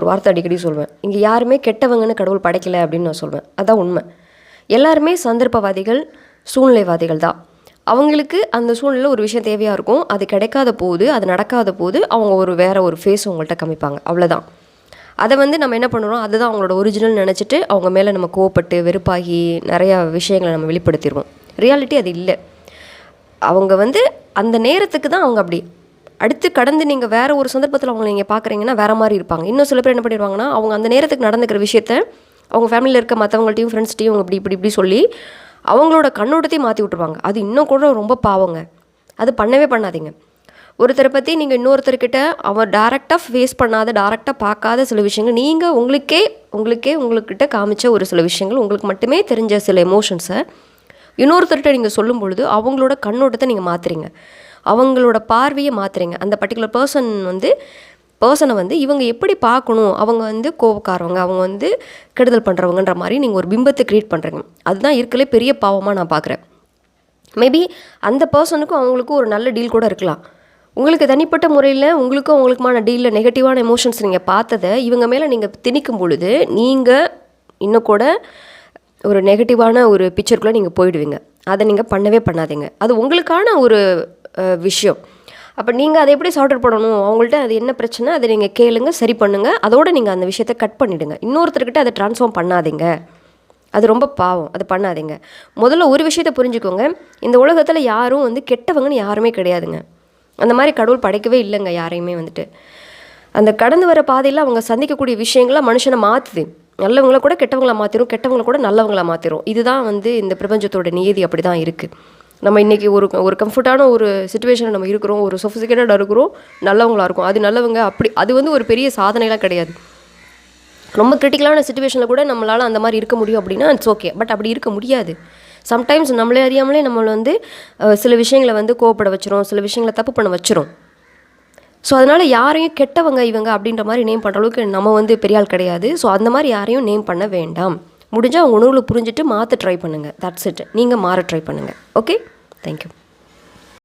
ஒரு வார்த்தை அடிக்கடி சொல்வேன், இங்கே யாருமே கெட்டவங்கன்னு கடவுள் படைக்கலை அப்படின்னு நான் சொல்வேன். அதுதான் உண்மை. எல்லாருமே சந்தர்ப்பவாதிகள், சூழ்நிலைவாதிகள் தான். அவங்களுக்கு அந்த சூழ்நிலையில் ஒரு விஷயம் தேவையாக இருக்கும், அது கிடைக்காத போது, அது நடக்காத போது அவங்க வேறு ஒரு ஃபேஸ் அவங்கள்ட்ட காமிப்பாங்க, அவ்வளோதான். அதை நம்ம என்ன பண்ணுறோம், அதுதான் அவங்களோட ஒரிஜினல் நினச்சிட்டு அவங்க மேலே நம்ம கோவப்பட்டு வெறுப்பாகி நிறையா விஷயங்களை நம்ம வெளிப்படுத்திடுவோம். ரியாலிட்டி அது இல்லை. அவங்க அந்த நேரத்துக்கு தான் அவங்க அப்படி. அடுத்து கடந்து நீங்கள் வேறு ஒரு சந்தர்ப்பத்தில் அவங்களை நீங்கள் பார்க்குறீங்கன்னா வேறு மாதிரி இருப்பாங்க. இன்னும் சில பேர் என்ன பண்ணிடுவாங்கன்னா, அவங்க அந்த நேரத்துக்கு நடந்துக்கிற விஷயத்த அவங்க ஃபேமிலியில் இருக்க மற்றவங்கள்ட்டையும் ஃப்ரெண்ட்ஸ்ட்டையும் அவங்க இப்படி சொல்லி அவங்களோட கண்ணோட்டத்தையும் மாற்றி விட்ருவாங்க. அது இன்னும் கூட ரொம்ப பாவங்க. அது பண்ணவே பண்ணாதீங்க. ஒருத்தரை பற்றி நீங்கள் இன்னொருத்தர்கிட்ட அவர் டேரெக்டாக ஃபேஸ் பண்ணாத, டேரெக்டாக பார்க்காத சில விஷயங்கள், நீங்கள் உங்களுக்கிட்ட காமிச்ச ஒரு சில விஷயங்கள், உங்களுக்கு மட்டுமே தெரிஞ்ச சில எமோஷன்ஸை இன்னொருத்தர்கிட்ட நீங்கள் சொல்லும் பொழுது அவங்களோட கண்ணோட்டத்தை நீங்கள் மாற்றுறீங்க, அவங்களோட பார்வையை மாற்றுறீங்க. அந்த பர்டிகுலர் பர்சனை இவங்க எப்படி பார்க்கணும், அவங்க கோபக்காரவங்க, அவங்க கெடுதல் பண்ணுறவங்கன்ற மாதிரி நீங்கள் ஒரு பிம்பத்தை க்ரியேட் பண்ணுறீங்க. அதுதான் இருக்கலே பெரிய பாவமாக நான் பார்க்குறேன். மேபி அந்த பர்சனுக்கும் அவங்களுக்கும் ஒரு நல்ல டீல் கூட இருக்கலாம். உங்களுக்கு தனிப்பட்ட முறையில் அவங்களுக்குமான டீலில் நெகட்டிவான எமோஷன்ஸ் நீங்கள் பார்த்ததை இவங்க மேலே நீங்கள் திணிக்கும் பொழுது நீங்கள் இன்னும் கூட ஒரு நெகட்டிவான ஒரு பிக்சருக்குள்ளே நீங்கள் போயிடுவீங்க. அதை நீங்கள் பண்ணவே பண்ணாதீங்க. அது உங்களுக்கான ஒரு விஷயம். அப்போ நீங்கள் அதை எப்படி சார்ட் அவுட் பண்ணணும், அவங்கள்ட்ட அது என்ன பிரச்சனை அதை நீங்கள் கேளுங்க, சரி பண்ணுங்கள். அதோடு நீங்கள் அந்த விஷயத்தை கட் பண்ணிவிடுங்க. இன்னொருத்தர்கிட்ட அதை ட்ரான்ஸ்ஃபார்ம் பண்ணாதீங்க. அது ரொம்ப பாவம். அது பண்ணாதீங்க. முதல்ல ஒரு விஷயத்தை புரிஞ்சுக்கோங்க, இந்த உலகத்தில் யாரும் கெட்டவங்கன்னு யாருமே கிடையாதுங்க. அந்த மாதிரி கடவுள் படைக்கவே இல்லைங்க யாரையுமே. அந்த கடந்து வர பாதையில் அவங்க சந்திக்கக்கூடிய விஷயங்கள்லாம் மனுஷனை மாற்றுது. நல்லவங்கள கூட கெட்டவங்களா மாற்றிடும், கெட்டவங்கள கூட நல்லவங்களா மாற்றிடும். இதுதான் இந்த பிரபஞ்சத்தோட நியதி. அப்படி தான் இருக்குது. நம்ம இன்றைக்கி ஒரு கம்ஃபர்ட்டான ஒரு சிச்சுவேஷனில் நம்ம இருக்கிறோம், ஒரு சொஃபிஸ்டிகேட்டடாக இருக்கிறோம், நல்லவங்களாக இருக்கும். அது நல்லவங்க அப்படி அது ஒரு பெரிய சாதனைலாம் கிடையாது. ரொம்ப கிரிட்டிக்கலான சிச்சுவேஷனில் கூட நம்மளால் அந்த மாதிரி இருக்க முடியும் அப்படின்னா இட்ஸ் ஓகே. பட் அப்படி இருக்க முடியாது. சம்டைம்ஸ் நம்மளே அறியாமலே நம்மளை சில விஷயங்களை கோவப்பட வச்சிரும், சில விஷயங்களை தப்பு பண்ண வச்சிரும். ஸோ அதனால் யாரையும் கெட்டவங்க இவங்க அப்படின்ற மாதிரி நேம் பண்ணுற அளவுக்கு நம்ம பெரிய ஆள் கிடையாது. ஸோ அந்த மாதிரி யாரையும் நேம் பண்ண வேண்டாம். முடிஞ்சால் அவங்க உணர்வுல புரிஞ்சுட்டு மாற்ற ட்ரை பண்ணுங்கள். That's it. நீங்கள் மாற ட்ரை பண்ணுங்கள். Okay, thank you.